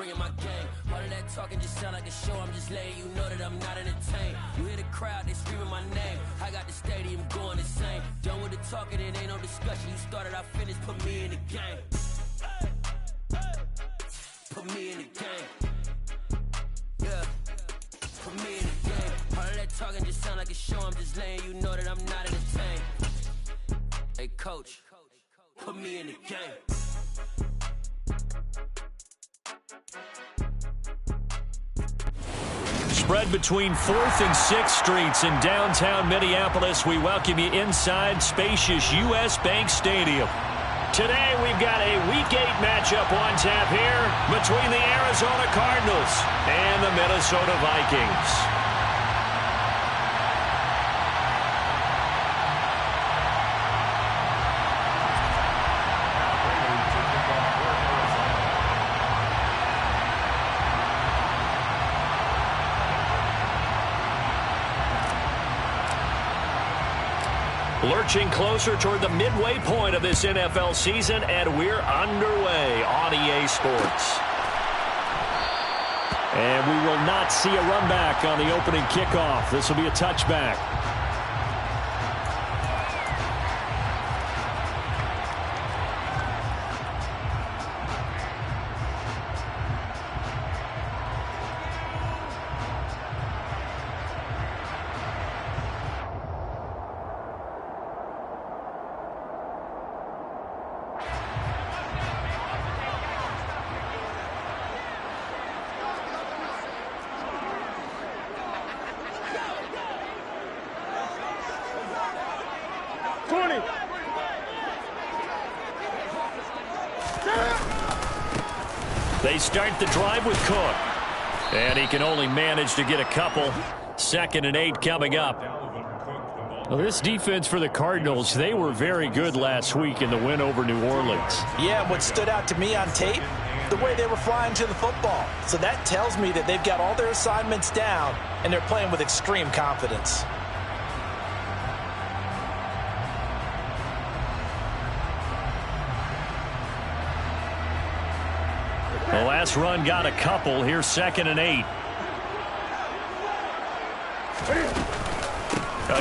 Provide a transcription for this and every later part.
bringing my game. All of that talking just sound like a show. I'm just letting you know that I'm not entertained. You hear the crowd, they screaming my name. I got the stadium going insane. Done with the talking, it ain't no discussion. You started, I finished, put me in the game. Put me in the game. Yeah. Put me in the game. All of that talking just sound like a show. I'm just letting you know that I'm not entertained. Hey, coach, put me in the game. Spread between 4th and 6th Streets in downtown Minneapolis. We welcome you inside spacious U.S. Bank Stadium. Today we've got a Week 8 matchup on tap here between the Arizona Cardinals and the Minnesota Vikings. Lurching closer toward the midway point of this NFL season, and we're underway on EA Sports. And we will not see a run back on the opening kickoff. This will be a touchback. They start the drive with Cook. And he can only manage to get a couple. 2nd and 8 coming up. Well, this defense for the Cardinals, they were very good last week in the win over New Orleans. Yeah, what stood out to me on tape, the way they were flying to the football. So that tells me that they've got all their assignments down, and they're playing with extreme confidence. The last run got a couple. Here's 2nd and 8.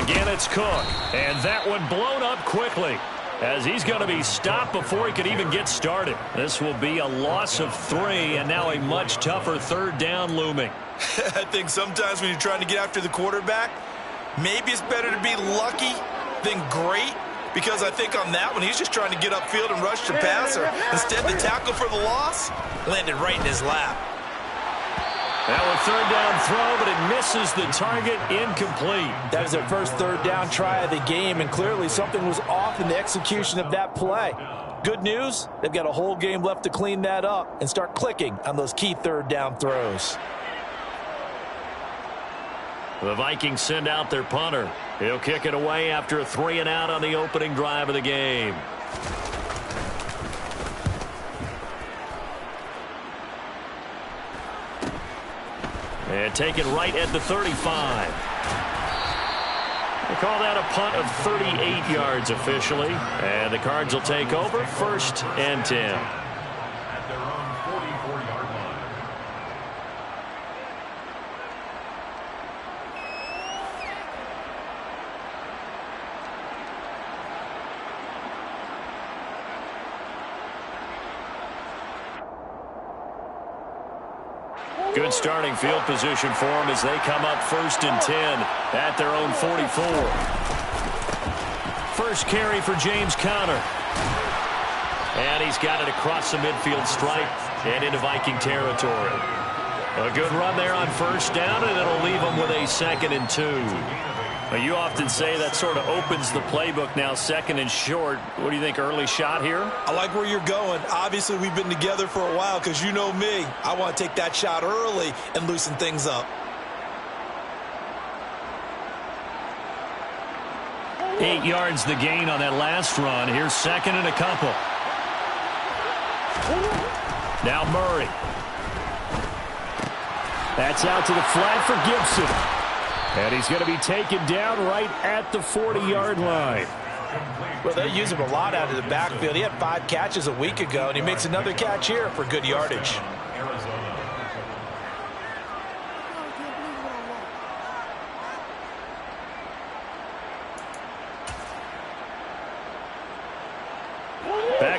Again, it's Cook. And that one blown up quickly, as he's going to be stopped before he could even get started. This will be a loss of 3, and now a much tougher 3rd down looming. I think sometimes when you're trying to get after the quarterback, maybe it's better to be lucky than great. Because I think on that one, he's just trying to get upfield and rush the passer. Instead, the tackle for the loss landed right in his lap. Now a 3rd down throw, but it misses the target, incomplete. That was their first 3rd down try of the game, and clearly something was off in the execution of that play. Good news, they've got a whole game left to clean that up and start clicking on those key 3rd down throws. The Vikings send out their punter. He'll kick it away after a 3 and out on the opening drive of the game. And taken right at the 35. They call that a punt of 38 yards officially. And the Cards will take over 1st and 10. At their own 44-yard line. Good starting field position for them as they come up 1st and 10 at their own 44. First carry for James Conner. And he's got it across the midfield stripe and into Viking territory. A good run there on 1st down, and it'll leave them with a 2nd and 2. Now, you often say that sort of opens the playbook now, 2nd and short. What do you think, early shot here? I like where you're going. Obviously, we've been together for a while because you know me. I want to take that shot early and loosen things up. 8 yards the gain on that last run. Here's 2nd and a couple. Now Murray. That's out to the flat for Gibson. And he's going to be taken down right at the 40-yard line. Well, they use him a lot out of the backfield. He had 5 catches a week ago, and he makes another catch here for good yardage. Arizona.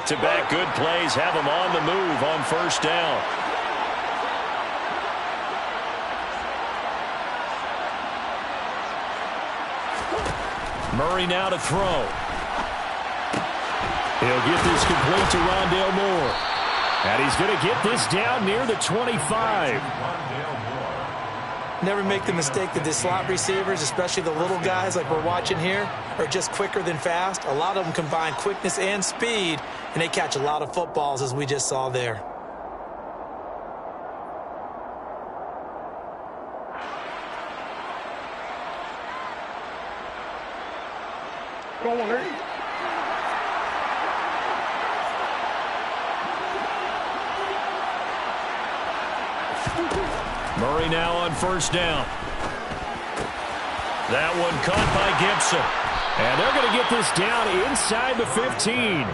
Back-to-back good plays have him on the move on first down. Murray now to throw. He'll get this complete to Rondale Moore. And he's going to get this down near the 25. Never make the mistake that the slot receivers, especially the little guys like we're watching here, are just quicker than fast. A lot of them combine quickness and speed, and they catch a lot of footballs, as we just saw there. Murray now on first down. That one caught by Gibson. And they're going to get this down inside the 15.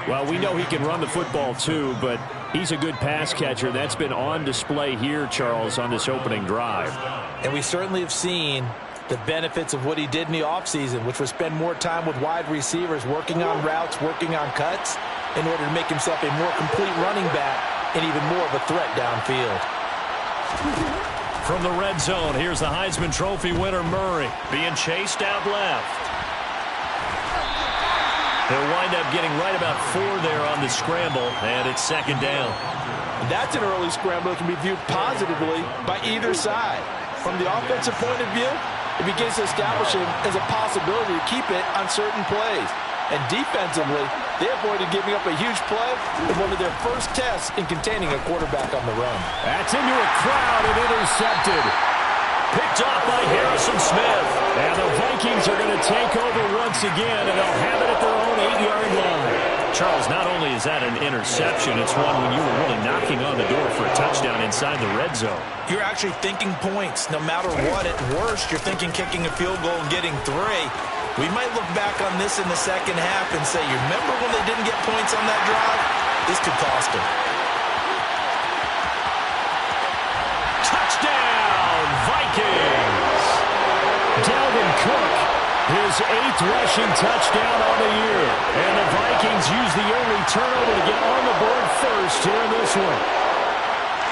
Well, we know he can run the football too, but he's a good pass catcher. That's been on display here, Charles, on this opening drive. And we certainly have seen the benefits of what he did in the offseason, which was spend more time with wide receivers, working on routes, working on cuts, in order to make himself a more complete running back and even more of a threat downfield. From the red zone, here's the Heisman Trophy winner Murray being chased out left. He'll wind up getting right about 4 there on the scramble, and it's second down. That's an early scramble that can be viewed positively by either side. From the offensive point of view, it begins to establish him as a possibility to keep it on certain plays. And defensively, they avoided giving up a huge play in one of their first tests in containing a quarterback on the run. That's into a crowd and intercepted. Picked off by Harrison Smith. And the Vikings are going to take over once again, and they'll have it at their own 8-yard line. Charles, not only is that an interception, it's one when you were really knocking on the door for a touchdown inside the red zone. You're actually thinking points. No matter what, at worst, you're thinking kicking a field goal and getting 3. We might look back on this in the second half and say, you remember when they didn't get points on that drive? This could cost them. Touchdown, Vikings! Dalvin Cook, his 8th rushing touchdown on the year. And the Vikings use the only turnover to get on the board first here in this one.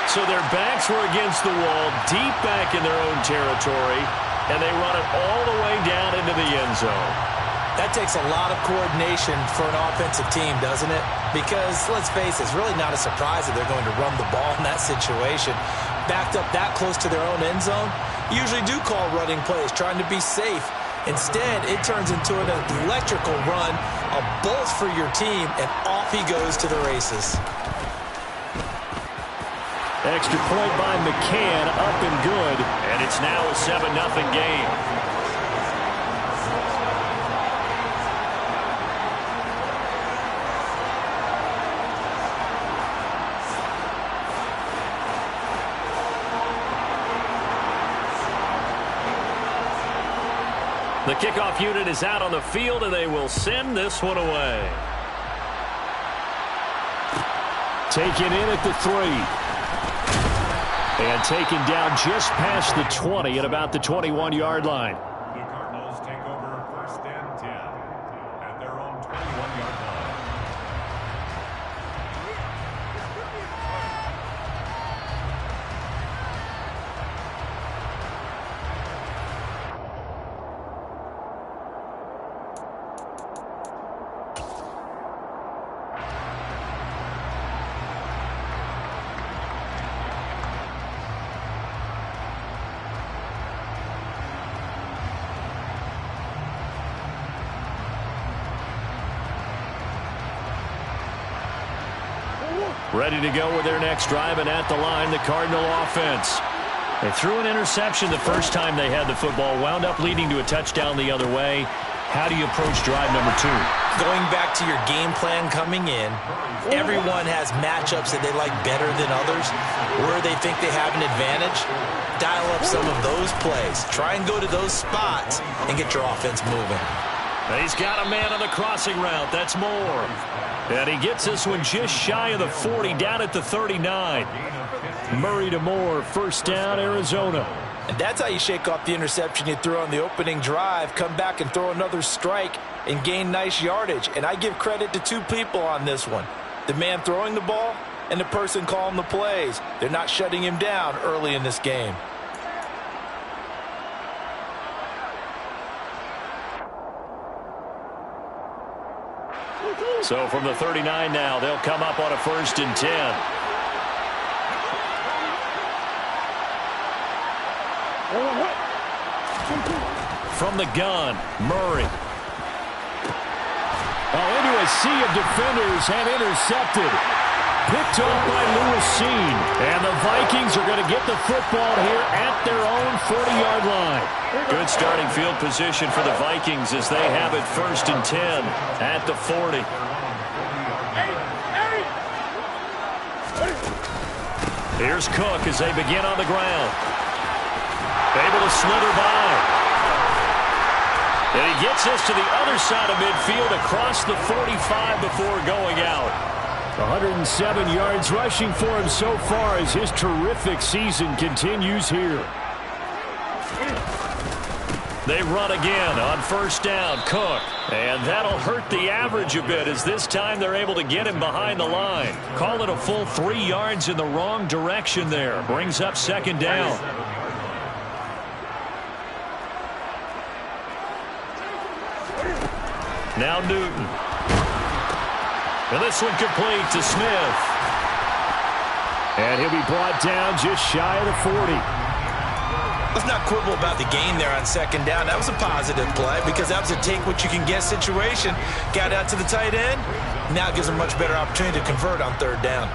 So their backs were against the wall, deep back in their own territory, and they run it all the way down into the end zone. That takes a lot of coordination for an offensive team, doesn't it? Because, let's face it, it's really not a surprise that they're going to run the ball in that situation. Backed up that close to their own end zone, usually do call running plays, trying to be safe. Instead, it turns into an electrical run, a bolt for your team, and off he goes to the races. Extra point by McCann, up and good, and it's now a 7-0 game. The kickoff unit is out on the field, and they will send this one away. Taken in at the 3. And taken down just past the 20 at about the 21-yard line. The Cardinals take over first and 10 at their own 21-yard line. Ready to go with their next drive, and at the line, the Cardinal offense. They threw an interception the first time they had the football, wound up leading to a touchdown the other way. How do you approach drive number 2? Going back to your game plan coming in, everyone has matchups that they like better than others. Where they think they have an advantage, dial up some of those plays. Try and go to those spots and get your offense moving. He's got a man on the crossing route. That's Moore. And he gets this one just shy of the 40, down at the 39. Murray to Moore, first down, Arizona. And that's how you shake off the interception you threw on the opening drive, come back and throw another strike and gain nice yardage. And I give credit to two people on this one. The man throwing the ball and the person calling the plays. They're not shutting him down early in this game. So from the 39 now, they'll come up on a 1st and 10. From the gun, Murray. Into a sea of defenders and intercepted. Picked off by Lewis-Seen. And the Vikings are going to get the football here at their own 40-yard line. Good starting field position for the Vikings as they have it 1st and 10 at the 40. Here's Cook as they begin on the ground. Able to slither by. And he gets us to the other side of midfield across the 45 before going out. 107 yards rushing for him so far as his terrific season continues here. They run again on 1st down, Cook. And that'll hurt the average a bit as this time they're able to get him behind the line. Call it a full 3 yards in the wrong direction there. Brings up 2nd down. Now Newton. And this one complete to Smith. And he'll be brought down just shy of the 40. Let's not quibble about the gain there on 2nd down. That was a positive play because that was a take-what-you-can-get situation. Got out to the tight end. Now it gives them a much better opportunity to convert on 3rd down.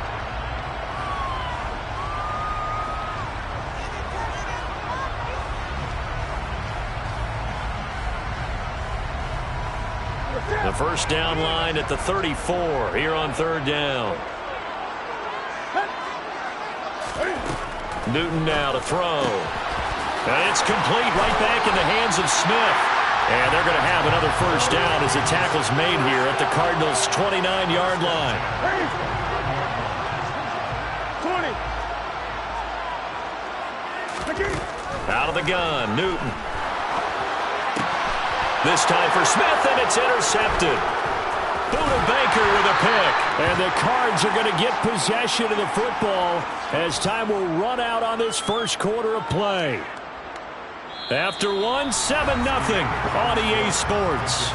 The 1st down line at the 34 here on 3rd down. Newton now to throw. And it's complete right back in the hands of Smith. And they're going to have another 1st down as the tackle's made here at the Cardinals' 29-yard line. 20. Out of the gun, Newton. This time for Smith, and it's intercepted. Buda Baker with a pick. And the Cards are going to get possession of the football as time will run out on this 1st quarter of play. After 1, 7-0 on EA Sports.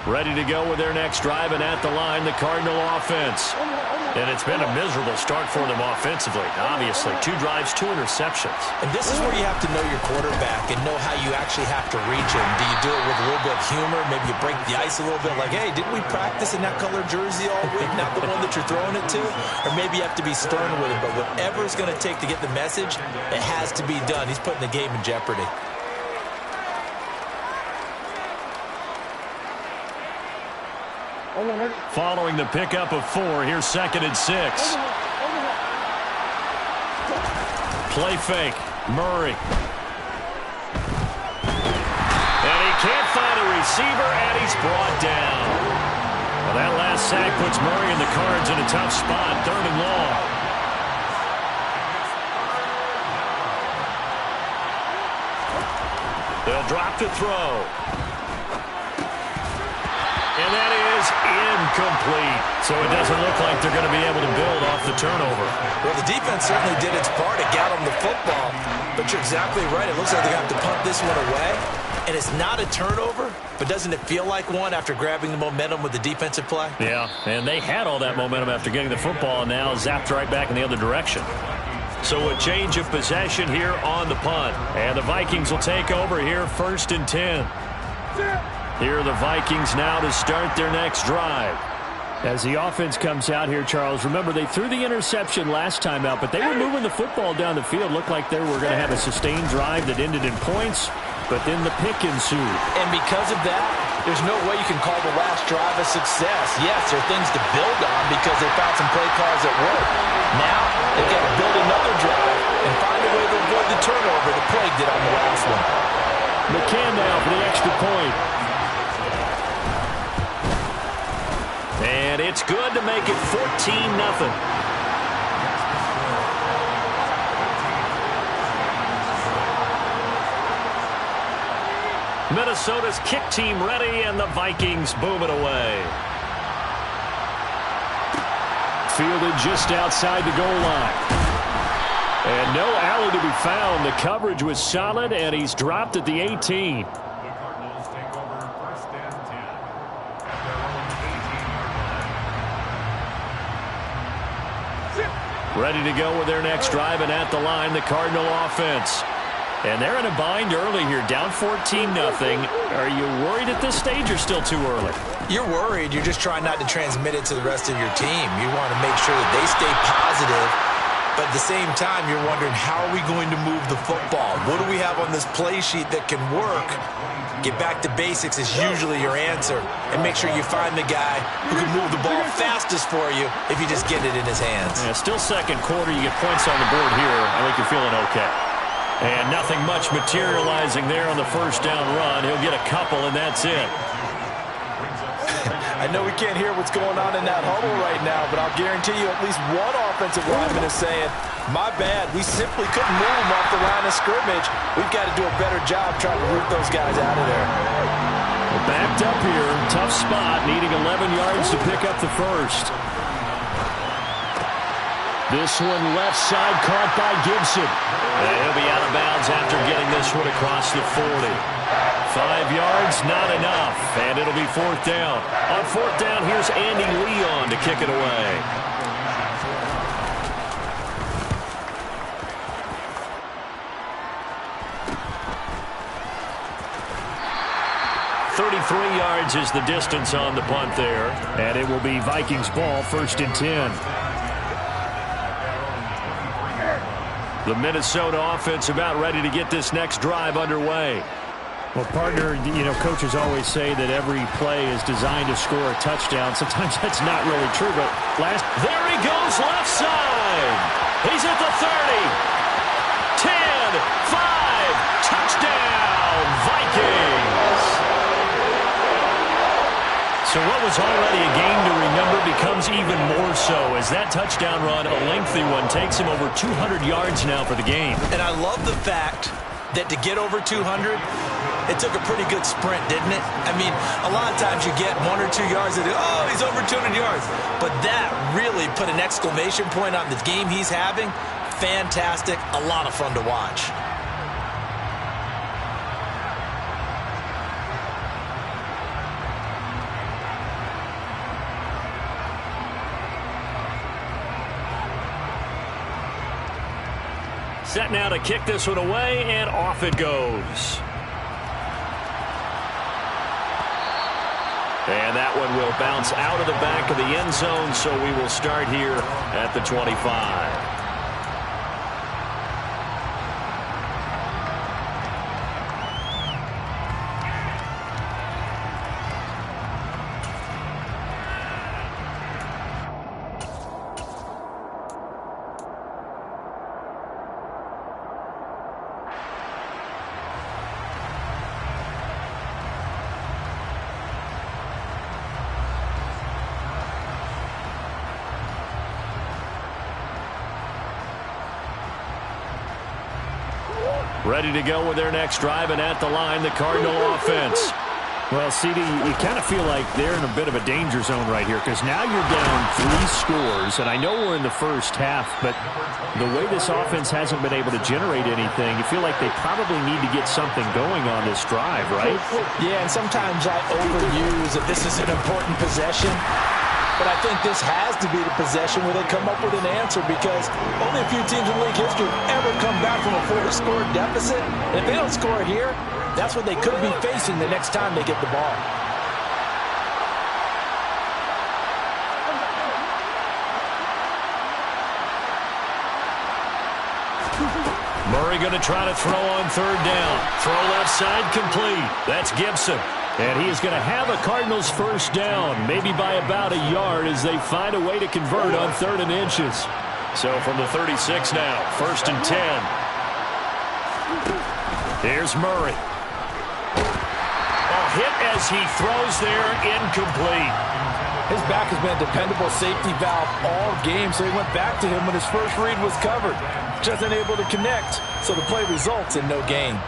Ready to go with their next drive, and at the line, the Cardinal offense. And it's been a miserable start for them offensively. Obviously, 2 drives, 2 interceptions. And this is where you have to know your quarterback and know how you actually have to reach him. Do you do it with a little bit of humor? Maybe you break the ice a little bit like, hey, didn't we practice in that color jersey all week? Not the one that you're throwing it to? Or maybe you have to be stern with him. But whatever it's going to take to get the message, it has to be done. He's putting the game in jeopardy. Following the pickup of 4, here's 2nd and 6. Play fake, Murray. And he can't find a receiver, and he's brought down. Well, that last sack puts Murray and the Cards in a tough spot, 3rd and long. They'll drop to throw. And that is incomplete. So it doesn't look like they're going to be able to build off the turnover. Well, the defense certainly did its part to get them the football. But you're exactly right. It looks like they're going to have to punt this one away. And it's not a turnover, but doesn't it feel like one after grabbing the momentum with the defensive play? Yeah, and they had all that momentum after getting the football, and now zapped right back in the other direction. So a change of possession here on the punt. And the Vikings will take over here 1st and 10. Here are the Vikings now to start their next drive. As the offense comes out here, Charles, remember they threw the interception last time out, but they were moving the football down the field. Looked like they were going to have a sustained drive that ended in points, but then the pick ensued. And because of that, There's no way you can call the last drive a success. Yes, there are things to build on because they found some play calls that work. Now, they've got to build another drive and find a way to avoid the turnover the plague did on the last one. McCann now for the extra point. And it's good to make it 14-0. Minnesota's kick team ready, and the Vikings boom it away. Fielded just outside the goal line. And no alley to be found. The coverage was solid, and he's dropped at the 18. The Cardinals take over 1st and 10 at their own 18-yard line. Ready to go with their next drive, and at the line, the Cardinal offense. And they're in a bind early here, down 14-0. Are you worried at this stage or still too early? You're worried. You're just trying not to transmit it to the rest of your team. You want to make sure that they stay positive, but at the same time, you're wondering, how are we going to move the football? What do we have on this play sheet that can work? Get back to basics is usually your answer, and make sure you find the guy who can move the ball fastest for you if you just get it in his hands. Yeah, still second quarter. You get points on the board here. I think you're feeling okay. And nothing much materializing there on the first down run. He'll get a couple, and that's it. I know we can't hear what's going on in that huddle right now, but I'll guarantee you at least one offensive lineman is saying, my bad, we simply couldn't move them off the line of scrimmage. We've got to do a better job trying to root those guys out of there. Well, backed up here, tough spot, needing 11 yards to pick up the first. This one left side caught by Gibson. And he'll be out of bounds after getting this one across the 40. 5 yards, not enough, and it'll be 4th down. On 4th down, here's Andy Leon to kick it away. .33 yards is the distance on the punt there, and it will be Vikings ball, 1st and 10. The Minnesota offense about ready to get this next drive underway. Well, partner, you know, coaches always say that every play is designed to score a touchdown. Sometimes that's not really true, but there he goes left side. He's at the 30. 10, 5, touchdown, Vikings. So what was already a game to remember becomes even more so as that touchdown run, a lengthy one, takes him over 200 yards now for the game. And I love the fact that to get over 200, it took a pretty good sprint, didn't it? I mean, a lot of times you get 1 or 2 yards and, oh, he's over 200 yards. But that really put an exclamation point on the game he's having. Fantastic. A lot of fun to watch. Set now to kick this one away, and off it goes. And that one will bounce out of the back of the end zone, so we will start here at the 25. Ready to go with their next drive, and at the line, the Cardinal offense. well, CD, you kind of feel like they're in a bit of a danger zone right here because now you're down 3 scores, and I know we're in the first half, but the way this offense hasn't been able to generate anything, you feel like they probably need to get something going on this drive, right? Yeah, and sometimes I overuse that this is an important possession. But I think this has to be the possession where they come up with an answer because only a few teams in league history have ever come back from a 4-score deficit. And if they don't score here, that's what they could be facing the next time they get the ball. Murray going to try to throw on 3rd down. Throw left side complete. That's Gibson. And he is going to have a Cardinals first down, maybe by about a yard as they find a way to convert on 3rd and inches. So from the 36 now, 1st and 10. Here's Murray. A hit as he throws there, incomplete. His back has been a dependable safety valve all game, so he went back to him when his first read was covered. Just unable to connect, so the play results in no gain.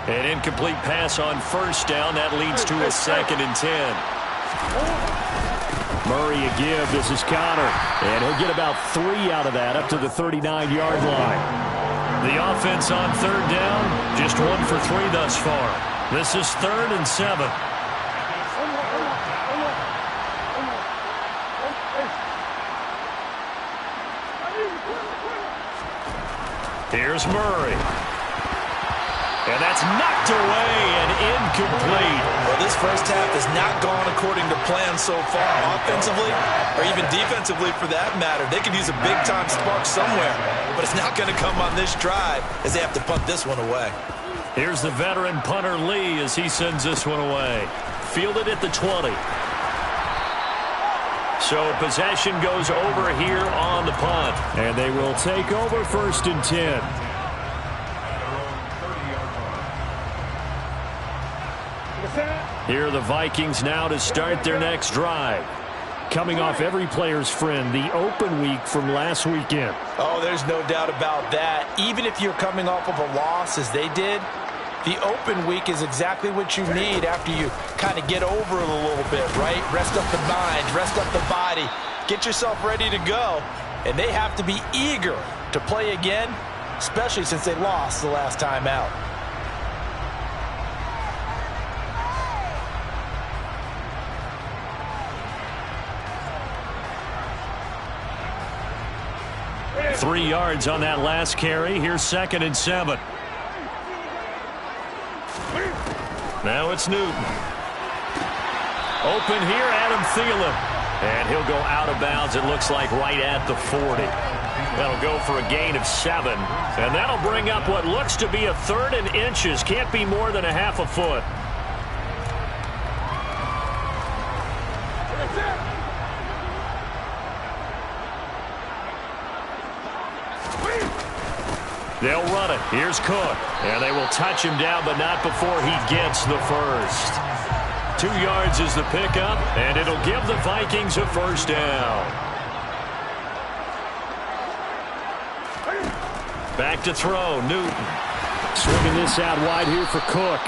An incomplete pass on 1st down. That leads to a 2nd and 10. Murray a give. This is Connor. And he'll get about 3 out of that up to the 39-yard line. The offense on 3rd down, just 1 for 3 thus far. This is 3rd and 7. Here's Murray. And that's knocked away and incomplete. Well, this first half has not gone according to plan so far, offensively or even defensively for that matter. They could use a big-time spark somewhere, but it's not going to come on this drive as they have to punt this one away. Here's the veteran punter Lee as he sends this one away. Fielded at the 20. So possession goes over here on the punt. And they will take over 1st and 10. Here are the Vikings now to start their next drive. Coming off every player's friend, the open week from last weekend. Oh, there's no doubt about that. Even if you're coming off of a loss as they did, the open week is exactly what you need after you kind of get over it a little bit, right? Rest up the mind, rest up the body, get yourself ready to go. And they have to be eager to play again, especially since they lost the last time out. Three yards on that last carry. Here's 2nd and 7. Now it's Newton. Open here, Adam Thielen. And he'll go out of bounds, it looks like, right at the 40. That'll go for a gain of 7. And that'll bring up what looks to be a 3rd and inches. Can't be more than a half a foot. They'll run it. Here's Cook. And they will touch him down, but not before he gets the first. 2 yards is the pickup, and it'll give the Vikings a first down. Back to throw, Newton. Swinging this out wide here for Cook.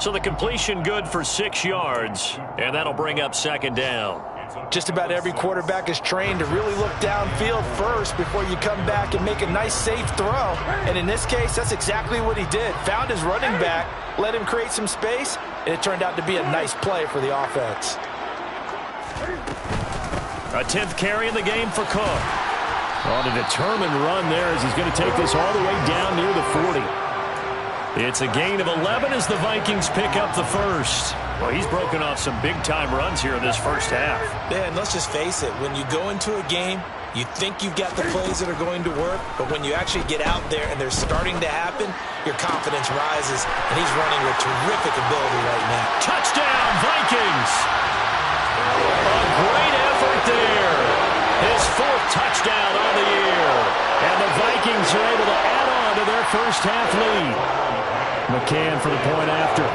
So the completion good for 6 yards, and that'll bring up 2nd down. Just about every quarterback is trained to really look downfield first before you come back and make a nice, safe throw. And in this case, that's exactly what he did. Found his running back, let him create some space, and it turned out to be a nice play for the offense. A 10th carry in the game for Cook. On a determined run there as he's going to take this all the way down near the 40. It's a gain of 11 as the Vikings pick up the first. Well, he's broken off some big-time runs here in this first half. Yeah, and let's just face it. When you go into a game, you think you've got the plays that are going to work, but when you actually get out there and they're starting to happen, your confidence rises, and he's running with terrific ability right now. Touchdown, Vikings! A great effort there. His 4th touchdown on the year. And the Vikings are able to add on to their first half lead. McCann for the point after.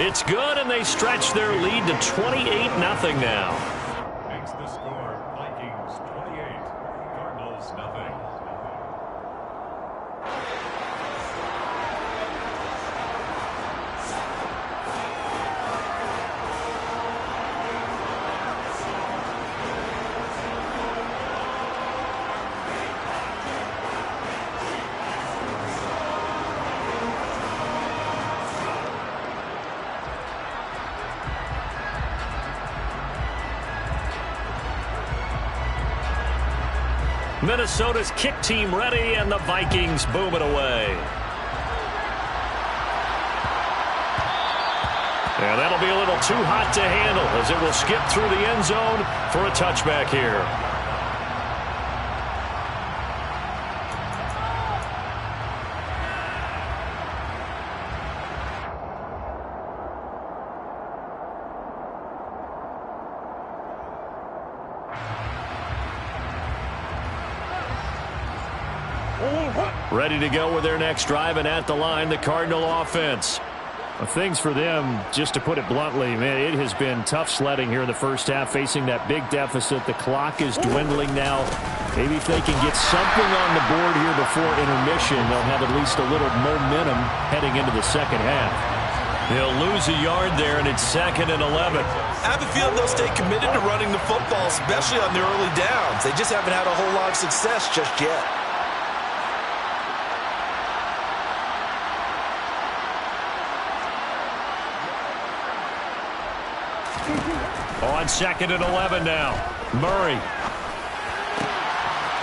It's good, and they stretch their lead to 28-0 now. Makes the score Vikings 28, Cardinals 0. Minnesota's kick team ready, and the Vikings boom it away. And that'll be a little too hot to handle as it will skip through the end zone for a touchback here. Ready to go with their next drive, and at the line, the Cardinal offense. Things for them, just to put it bluntly, man, it has been tough sledding here in the first half, facing that big deficit. The clock is dwindling now. Maybe if they can get something on the board here before intermission, they'll have at least a little momentum heading into the second half. They'll lose a yard there, and it's 2nd and 11. I have a feeling they'll stay committed to running the football, especially on the early downs. They just haven't had a whole lot of success just yet. On 2nd and 11 now. Murray.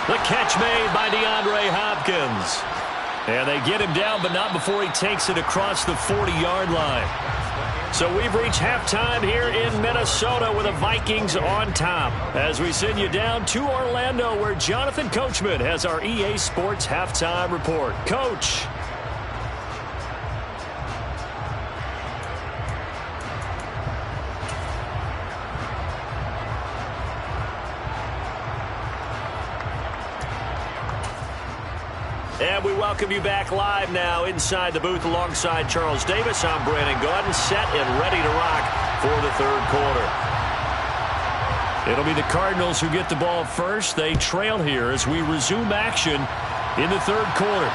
The catch made by DeAndre Hopkins. And they get him down, but not before he takes it across the 40-yard line. So we've reached halftime here in Minnesota with the Vikings on top, as we send you down to Orlando, where Jonathan Coachman has our EA Sports halftime report. Coach. And we welcome you back live now inside the booth alongside Charles Davis. I'm Brandon Gaudin, set and ready to rock for the third quarter. It'll be the Cardinals who get the ball first. They trail here as we resume action in the third quarter.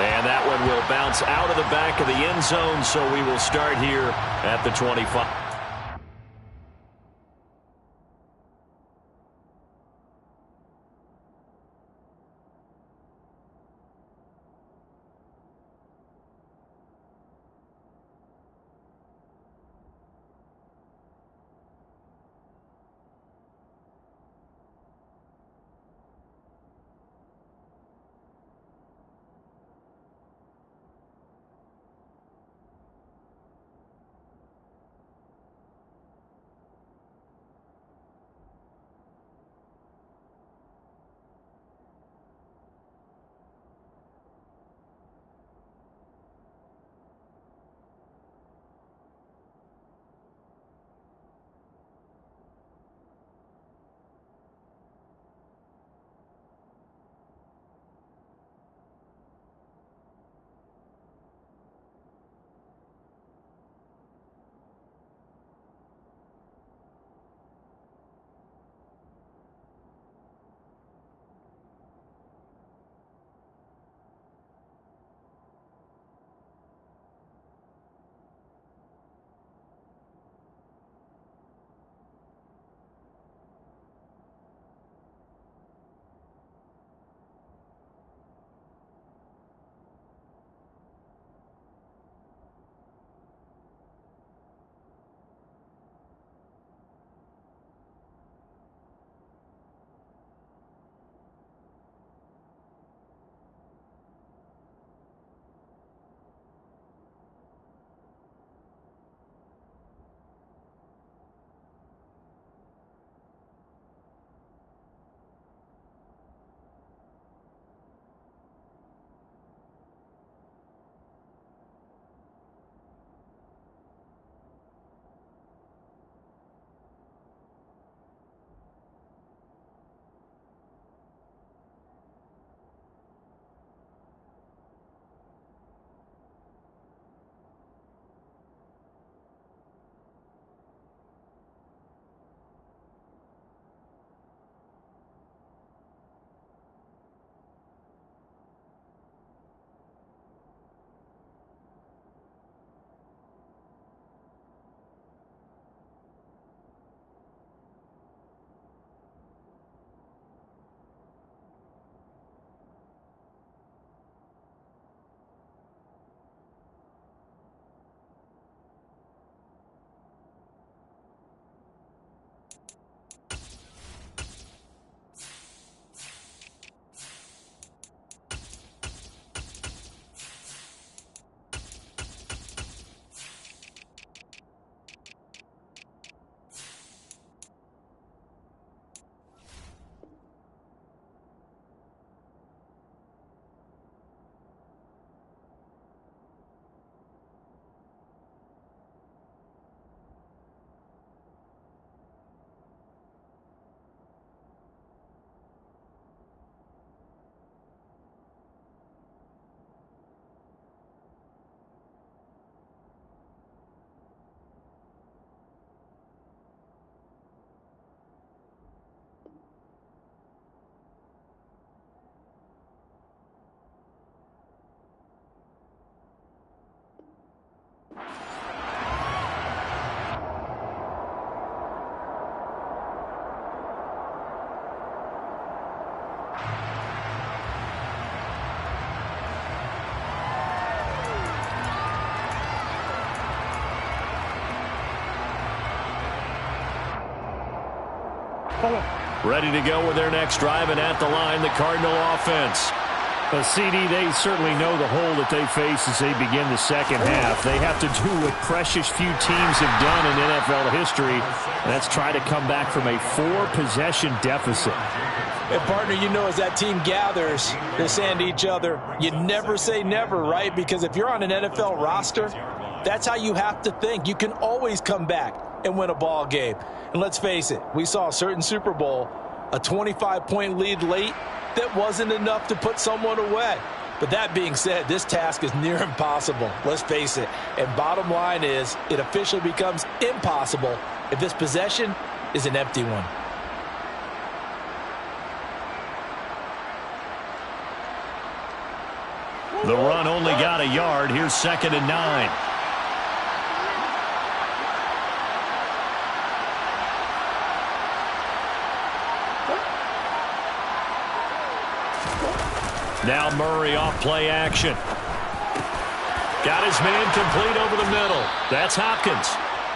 And that one will bounce out of the back of the end zone, so we will start here at the 25. Ready to go with their next drive, and at the line, the Cardinal offense. But CD, they certainly know the hole that they face as they begin the second half. They have to do what precious few teams have done in NFL history, and that's try to come back from a 4-possession deficit. And, partner, you know, as that team gathers, they're saying to each other, you never say never, right? Because if you're on an NFL roster, that's how you have to think. You can always come back and win a ball game. And let's face it, we saw a certain Super Bowl, a 25-point lead late, that wasn't enough to put someone away. But that being said, this task is near impossible. Let's face it. And bottom line is, it officially becomes impossible if this possession is an empty one. The run only got a yard. Here's 2nd and 9. Now Murray off play action. Got his man complete over the middle. That's Hopkins.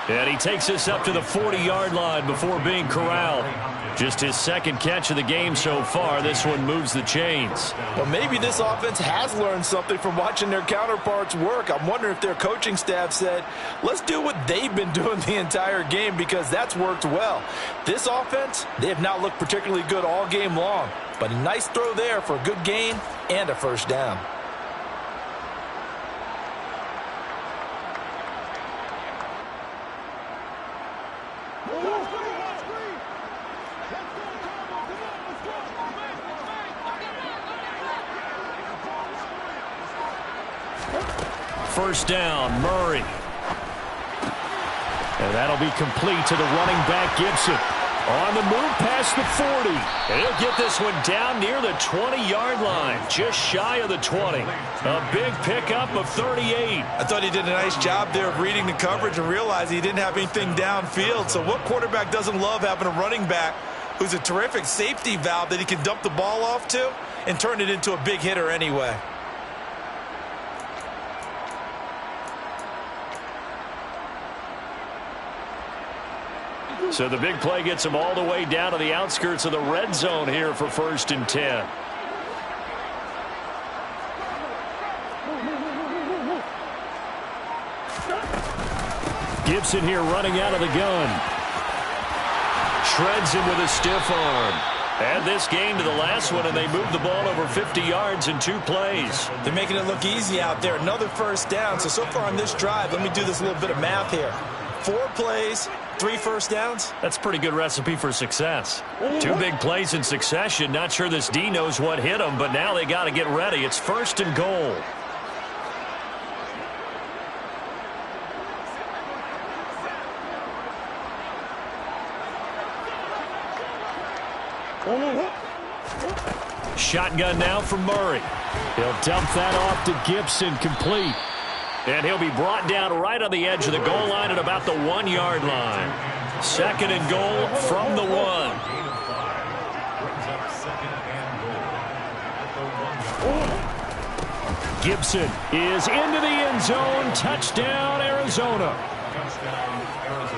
And he takes us up to the 40-yard line before being corralled. Just his 2nd catch of the game so far. This one moves the chains. Well, maybe this offense has learned something from watching their counterparts work. I'm wondering if their coaching staff said, let's do what they've been doing the entire game, because that's worked well. This offense, they have not looked particularly good all game long. But a nice throw there for a good gain and a first down. First down, Murray. And that'll be complete to the running back, Gibson. On the move past the 40. And he'll get this one down near the 20-yard line, just shy of the 20. A big pickup of 38. I thought he did a nice job there of reading the coverage and realizing he didn't have anything downfield. So what quarterback doesn't love having a running back who's a terrific safety valve that he can dump the ball off to and turn it into a big hitter anyway? So the big play gets him all the way down to the outskirts of the red zone here for 1st and 10. Gibson here running out of the gun. Shreds him with a stiff arm. Add this game to the last one, and they move the ball over 50 yards in 2 plays. They're making it look easy out there. Another first down. So far on this drive, let me do this little bit of math here. 4 plays, 3 first downs. That's a pretty good recipe for success. 2 big plays in succession. Not sure this D knows what hit him, but now they got to get ready. It's 1st and goal. Shotgun now from Murray. He'll dump that off to Gibson, complete. And he'll be brought down right on the edge of the goal line at about the 1-yard line. 2nd and goal from the 1. Gibson is into the end zone. Touchdown, Arizona.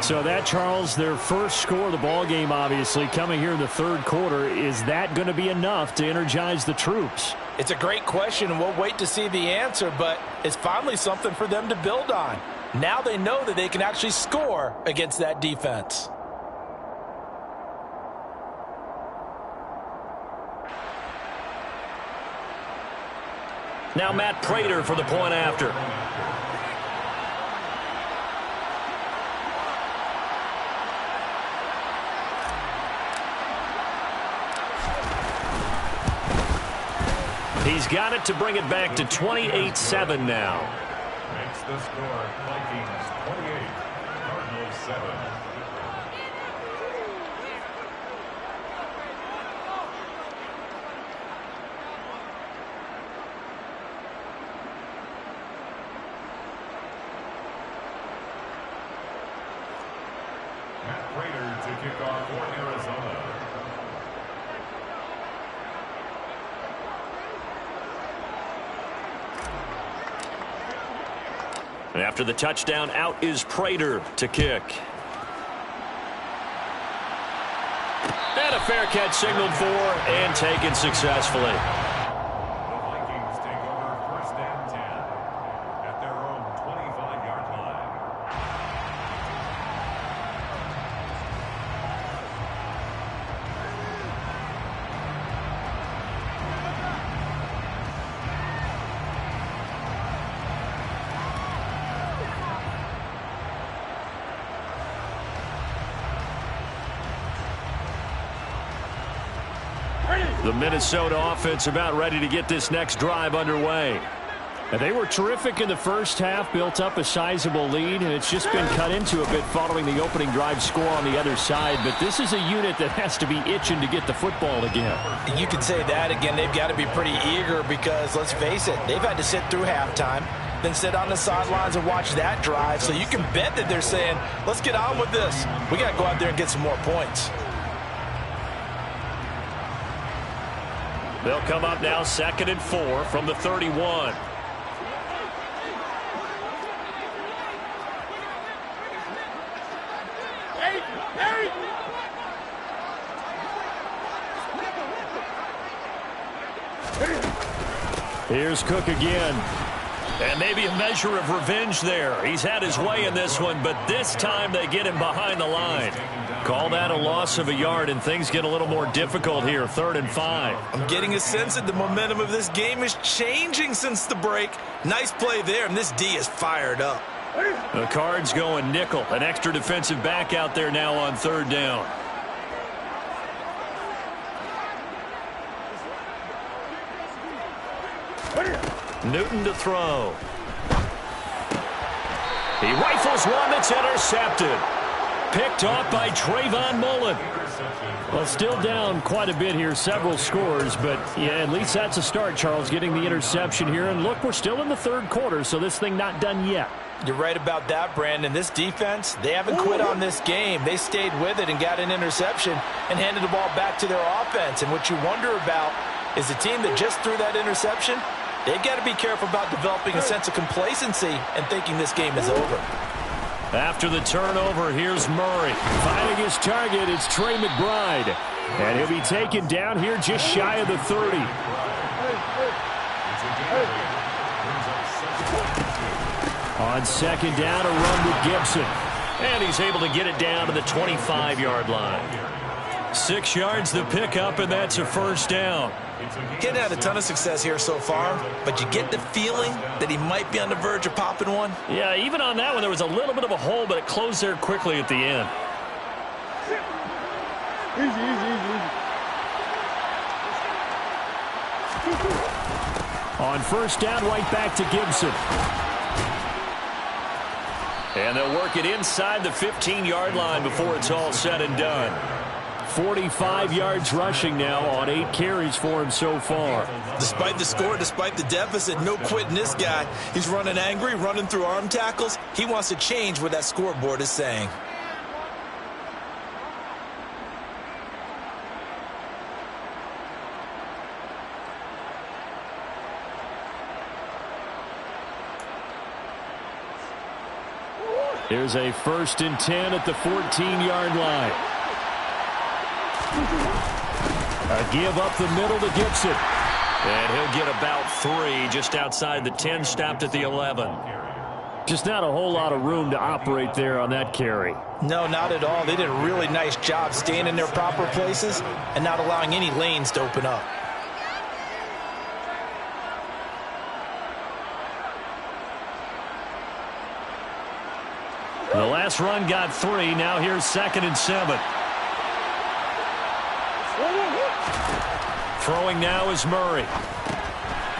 So that, Charles, their first score of the ball game, obviously, coming here in the 3rd quarter. Is that going to be enough to energize the troops? It's a great question, and we'll wait to see the answer, but it's finally something for them to build on. Now they know that they can actually score against that defense. Now Matt Prater for the point after. He's got it to bring it back to 28-7 now. Makes the score Vikings 28, Cardinals 7. Matt Prater to kick off for Arizona. And after the touchdown, out is Prater to kick. And a fair catch signaled for and taken successfully. The Vikings take over first and 10 at their own 25-yard line. The Minnesota offense about ready to get this next drive underway. And they were terrific in the first half, built up a sizable lead, and it's just been cut into a bit following the opening drive score on the other side. But this is a unit that has to be itching to get the football again. You can say that again. They've got to be pretty eager because, let's face it, they've had to sit through halftime, then sit on the sidelines and watch that drive. So you can bet that they're saying, let's get on with this. We got to go out there and get some more points. They'll come up now 2nd and 4 from the 31. Here's Cook again. And maybe a measure of revenge there. He's had his way in this one, but this time they get him behind the line. Call that a loss of a yard, and things get a little more difficult here, 3rd and 5. I'm getting a sense that the momentum of this game is changing since the break. Nice play there, and this D is fired up. The Cards going nickel. An extra defensive back out there now on 3rd down. Newton to throw. He rifles one that's intercepted. Picked off by Trayvon Mullen. Well, still down quite a bit here, several scores, but yeah, at least that's a start, Charles, getting the interception here. And look, we're still in the 3rd quarter, so this thing not done yet. You're right about that, Brandon. This defense, they haven't quit on this game. They stayed with it and got an interception and handed the ball back to their offense. And what you wonder about is the team that just threw that interception, they've got to be careful about developing a sense of complacency and thinking this game is over. After the turnover, here's Murray. Finding his target, it's Trey McBride. And he'll be taken down here just shy of the 30. On 2nd down, a run with Gibson. And he's able to get it down to the 25-yard line. 6 yards the pickup, and that's a 1st down. He hadn't had a ton of success here so far, but you get the feeling that he might be on the verge of popping one. Yeah, even on that one, there was a little bit of a hole, but it closed there quickly at the end. On 1st down, right back to Gibson. And they'll work it inside the 15-yard line before it's all said and done. 45 yards rushing now on 8 carries for him so far. Despite the score, despite the deficit, no quitting this guy. He's running angry, running through arm tackles. He wants to change what that scoreboard is saying. Here's a 1st and 10 at the 14-yard line. A give up the middle to Gibson. And he'll get about 3 just outside the 10, stopped at the 11. Just not a whole lot of room to operate there on that carry. No, not at all. They did a really nice job staying in their proper places and not allowing any lanes to open up. The last run got 3. Now here's 2nd and 7. Throwing now is Murray.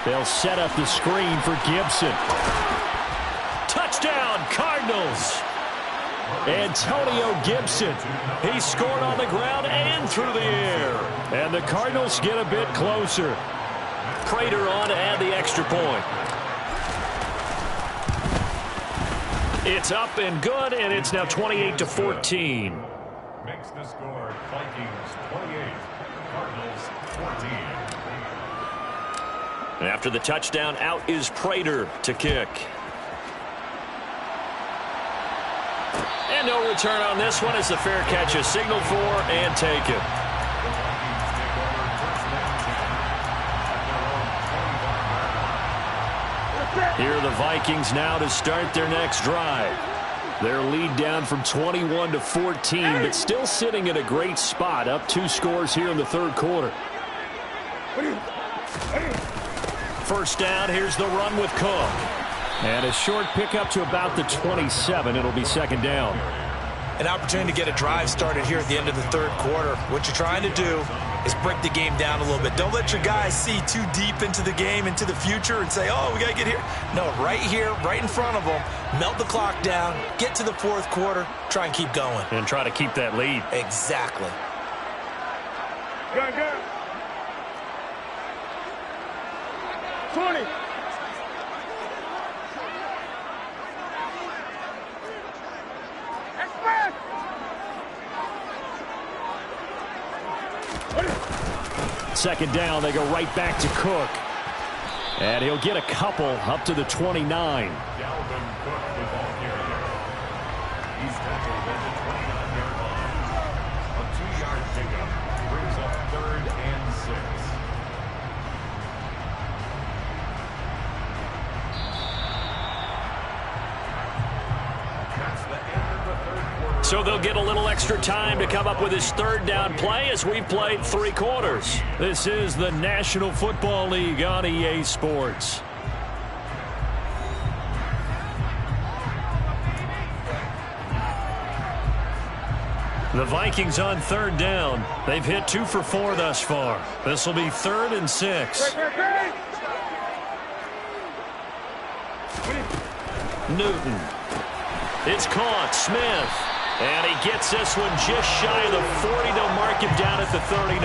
They'll set up the screen for Gibson. Touchdown, Cardinals. Antonio Gibson. He scored on the ground and through the air. And the Cardinals get a bit closer. Prater on to add the extra point. It's up and good, and it's now 28-14. Makes the score Vikings 28, Cardinals 14. And after the touchdown, out is Prater to kick. And no return on this one as the fair catch is signaled for and taken. Here are the Vikings now to start their next drive. Their lead down from 21 to 14, but still sitting in a great spot, up 2 scores here in the third quarter. First down, here's the run with Cook. And a short pickup to about the 27. It'll be second down. An opportunity to get a drive started here at the end of the third quarter. What you're trying to do is break the game down a little bit. Don't let your guys see too deep into the game, into the future, and say, oh, we got to get here. No, right here, right in front of them, melt the clock down, get to the fourth quarter, try and keep going. And try to keep that lead. Exactly. Go, go. 20. Second down, they go right back to Cook. And he'll get a couple up to the 29. Dalvin Cook, the ball carrier. He's tackled at the 29-yard line. A 2-yard pickup brings up 3rd and 6. That's the end of the third quarter. So they'll get a little extra time to come up with his third down play as we've played 3 quarters. This is the National Football League on EA Sports. The Vikings on third down. They've hit 2 for 4 thus far. This will be 3rd and 6. Newton. It's caught. Smith. And he gets this one just shy of the 40. They'll mark him down at the 39.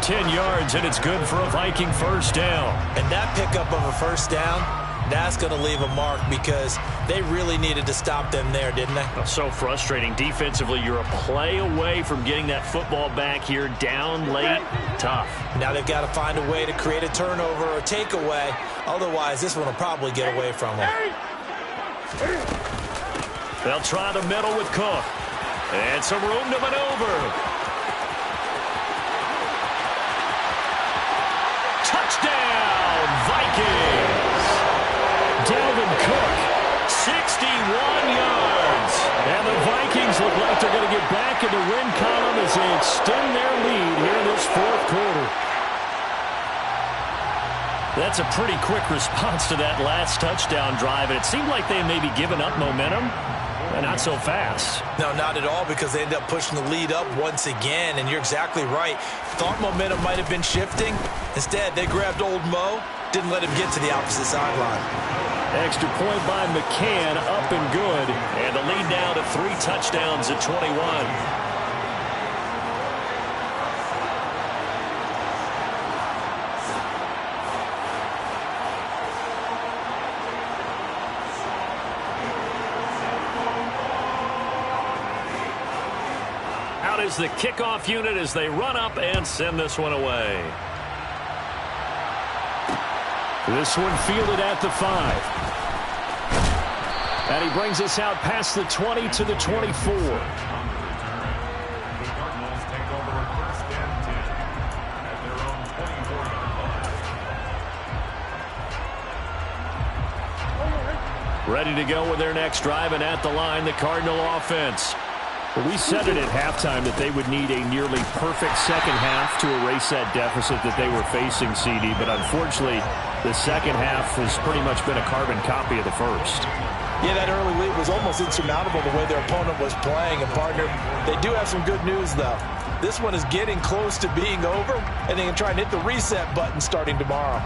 10 yards, and it's good for a Viking first down. And that pickup of a first down, that's going to leave a mark because they really needed to stop them there, didn't they? So frustrating. Defensively, you're a play away from getting that football back here down late. Tough. Now they've got to find a way to create a turnover or takeaway. Otherwise, this one will probably get away from them. They'll try the middle with Cook. And some room to maneuver. Touchdown, Vikings! Dalvin Cook, 61 yards. And the Vikings look like they're going to get back in the win column as they extend their lead here in this fourth quarter. That's a pretty quick response to that last touchdown drive, and it seemed like they may be giving up momentum. Not so fast. No, not at all, because they end up pushing the lead up once again, and you're exactly right. Thought momentum might have been shifting. Instead, they grabbed old Mo, didn't let him get to the opposite sideline. Extra point by McCann, up and good. And the lead now to 3 touchdowns at 21. Is the kickoff unit as they run up and send this one away. This one fielded at the 5. And he brings us out past the 20 to the 24. The Cardinals take over 1st and 10 at their own 24-yard line. Ready to go with their next drive, and at the line, the Cardinal offense. We said it at halftime that they would need a nearly perfect second half to erase that deficit that they were facing, CD, but unfortunately, the second half has pretty much been a carbon copy of the first. Yeah, that early lead was almost insurmountable the way their opponent was playing, and partner, they do have some good news, though. This one is getting close to being over, and they can try and hit the reset button starting tomorrow.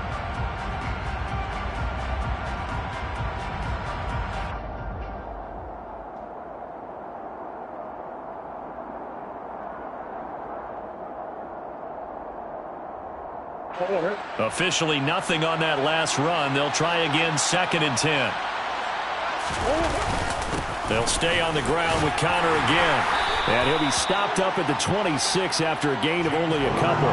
Officially nothing on that last run. They'll try again, 2nd and 10. They'll stay on the ground with Connor again. And he'll be stopped up at the 26 after a gain of only a couple.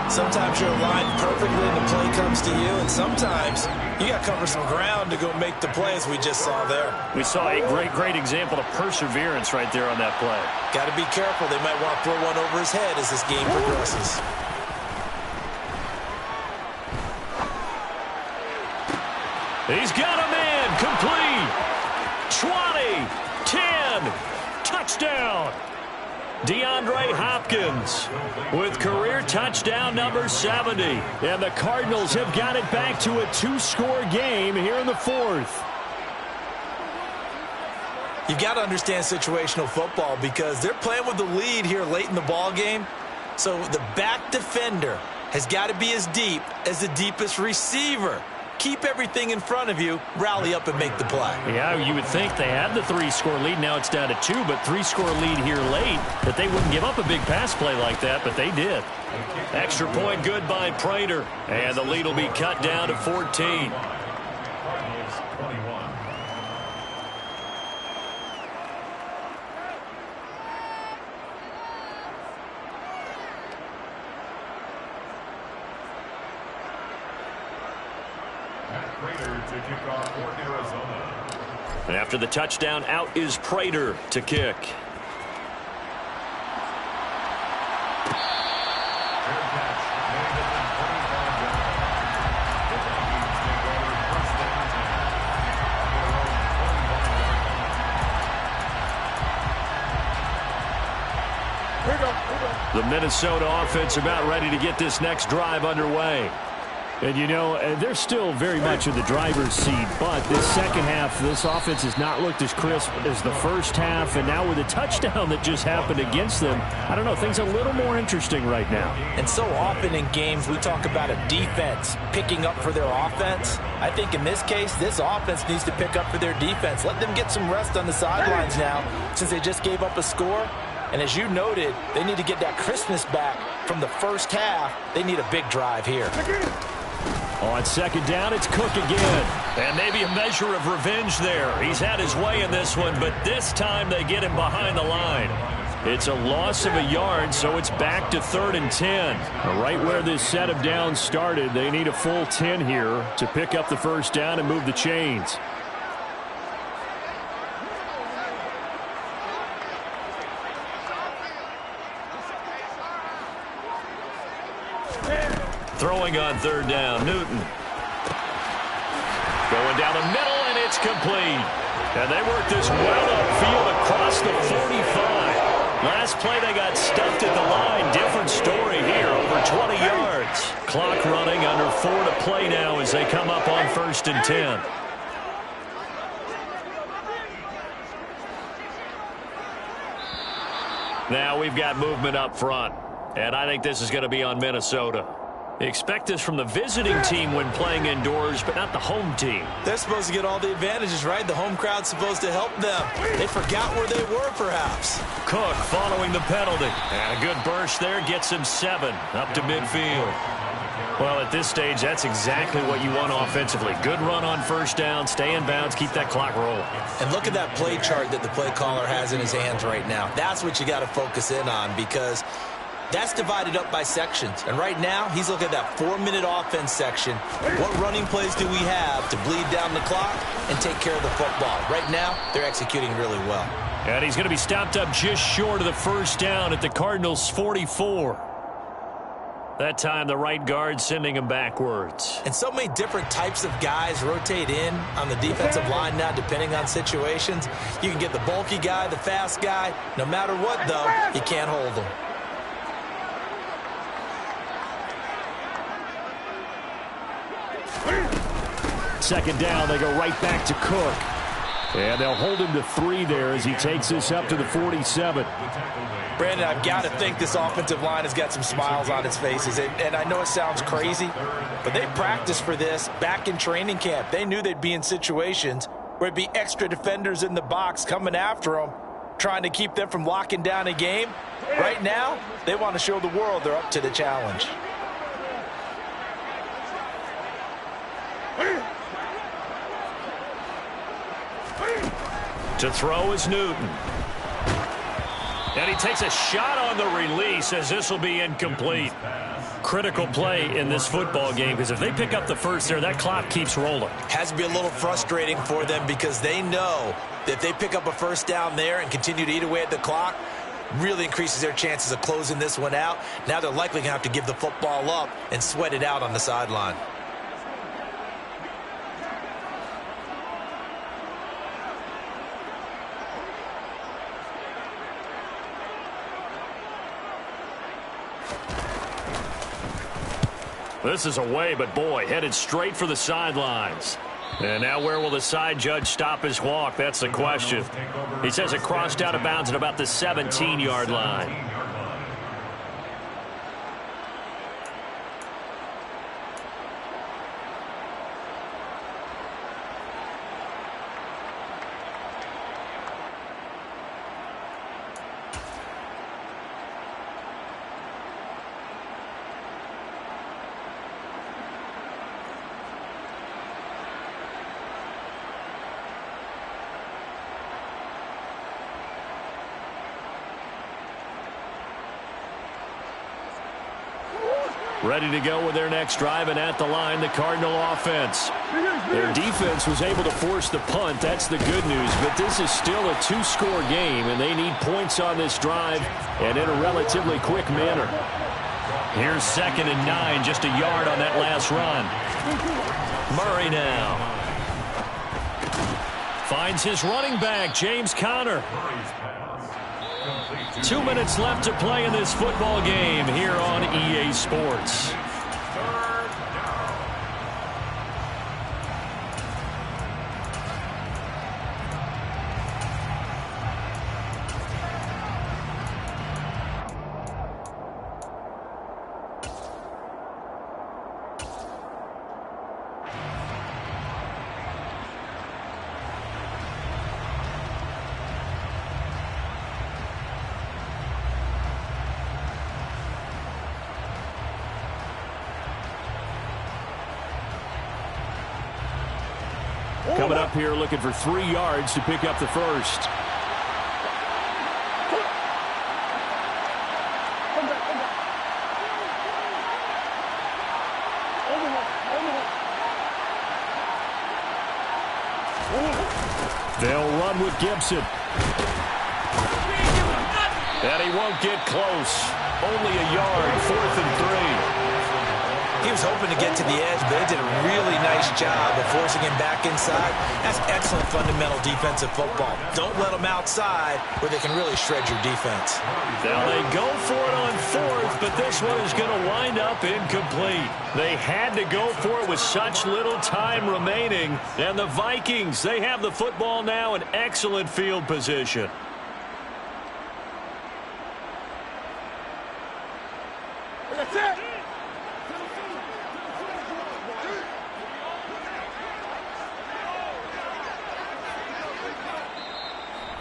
Sometimes you're aligned perfectly and the play comes to you, and sometimes you got to cover some ground to go make the play, as we just saw there. We saw a great example of perseverance right there on that play. Got to be careful. They might want to throw one over his head as this game progresses. He's got a man. Complete. 20, 10, touchdown. DeAndre Hopkins with career touchdown number 70. And the Cardinals have got it back to a 2-score game here in the 4th. You've got to understand situational football because they're playing with the lead here late in the ball game. So the back defender has got to be as deep as the deepest receiver. Keep everything in front of you, rally up and make the play. Yeah, you would think they had the 3-score lead. Now it's down to 2, but 3-score lead here late, that they wouldn't give up a big pass play like that, but they did. Extra point good by Prater, and the lead will be cut down to 14. Cardinals 21. To kick off for Arizona. And after the touchdown, out is Prater to kick. Fair catch, made within 25 yards. The Vikings take over first down and 10. The Minnesota offense about ready to get this next drive underway. And, you know, they're still very much in the driver's seat, but this second half, this offense has not looked as crisp as the first half, and now with a touchdown that just happened against them, I don't know, things are a little more interesting right now. And so often in games, we talk about a defense picking up for their offense. I think in this case, this offense needs to pick up for their defense. Let them get some rest on the sidelines now since they just gave up a score. And as you noted, they need to get that crispness back from the first half. They need a big drive here. On second down, it's Cook again. And maybe a measure of revenge there. He's had his way in this one, but this time they get him behind the line. It's a loss of a yard, so it's back to 3rd and 10. Right where this set of downs started, they need a full 10 here to pick up the first down and move the chains. Throwing on 3rd down, Newton. Going down the middle, and it's complete. And they work this well upfield across the 45. Last play, they got stuffed at the line. Different story here, over 20 yards. Clock running, under 4 to play now as they come up on 1st and 10. Now we've got movement up front, and I think this is going to be on Minnesota. Expect this from the visiting team when playing indoors, but not the home team. They're supposed to get all the advantages, right? The home crowd's supposed to help them. They forgot where they were, perhaps. Cook following the penalty. And a good burst there gets him 7 up to midfield. Well, at this stage, that's exactly what you want offensively. Good run on 1st down, stay in bounds, keep that clock rolling. And look at that play chart that the play caller has in his hands right now. That's what you got to focus in on because that's divided up by sections. And right now, he's looking at that 4-minute offense section. What running plays do we have to bleed down the clock and take care of the football? Right now, they're executing really well. And he's going to be stopped up just short of the 1st down at the Cardinals' 44. That time, the right guard sending him backwards. And so many different types of guys rotate in on the defensive line now, depending on situations. You can get the bulky guy, the fast guy. No matter what, though, you can't hold them. Second down, they go right back to Cook. And they'll hold him to 3 there as he takes this up to the 47. Brandon, I've got to think this offensive line has got some smiles on its faces. And I know it sounds crazy, but they practiced for this back in training camp. They knew they'd be in situations where it'd be extra defenders in the box coming after them, trying to keep them from locking down a game. Right now, they want to show the world they're up to the challenge. To throw is Newton. And he takes a shot on the release as this will be incomplete. Critical play in this football game because if they pick up the first there, that clock keeps rolling. Has to be a little frustrating for them because they know that if they pick up a 1st down there and continue to eat away at the clock, really increases their chances of closing this one out. Now they're likely going to have to give the football up and sweat it out on the sideline. This is away, but boy, headed straight for the sidelines. And now where will the side judge stop his walk? That's the question. He says it crossed out of bounds at about the 17-yard line. Ready to go with their next drive, and at the line, the Cardinal offense. Their defense was able to force the punt. That's the good news, but this is still a two-score game, and they need points on this drive and in a relatively quick manner. Here's 2nd and 9, just a yard on that last run. Murray now finds his running back, James Conner. 2 minutes left to play in this football game here on EA Sports. Coming up here looking for 3 yards to pick up the first. They'll run with Gibson. And he won't get close. Only a yard, 4th and 3. He was hoping to get to the edge, but they did a really nice job of forcing him back inside. That's excellent fundamental defensive football. Don't let them outside where they can really shred your defense. Now they go for it on 4th, but this one is going to wind up incomplete. They had to go for it with such little time remaining. And the Vikings, they have the football now in excellent field position. That's it.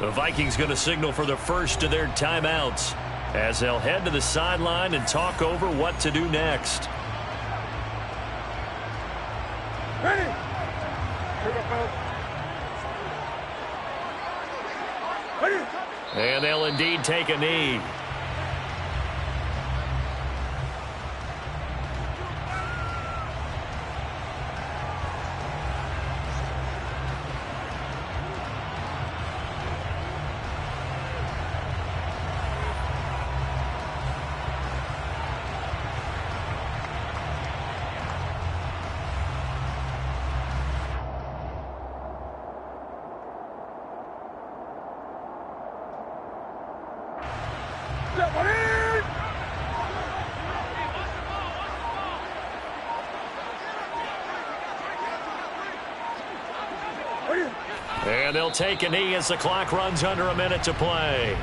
The Vikings going to signal for the first of their timeouts as they'll head to the sideline and talk over what to do next. Ready. And they'll indeed take a knee. And they'll take a knee as the clock runs under a minute to play.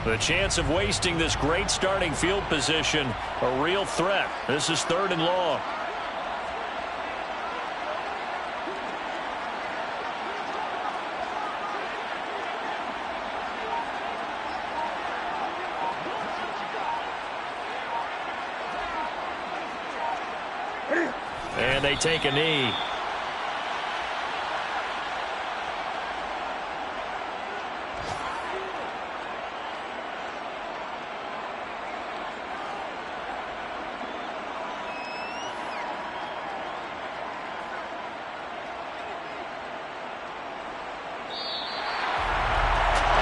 The chance of wasting this great starting field position, a real threat. This is 3rd and long. And they take a knee.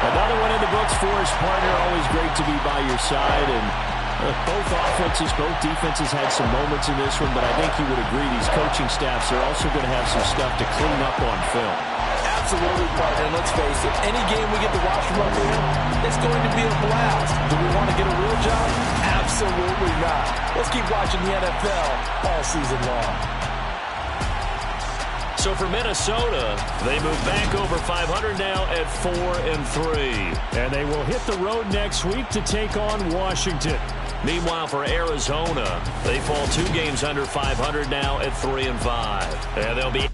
Another one in the books for his partner. Always great to be by your side, and Both offenses, both defenses had some moments in this one, but I think you would agree these coaching staffs are also going to have some stuff to clean up on film. Absolutely, partner. And let's face it, any game we get to watch from up here, it's going to be a blast. Do we want to get a real job? Absolutely not. Let's keep watching the NFL all season long. So for Minnesota, they move back over 500 now at 4-3. And they will hit the road next week to take on Washington. Meanwhile, for Arizona, they fall 2 games under 500 now at 3-5. And they'll be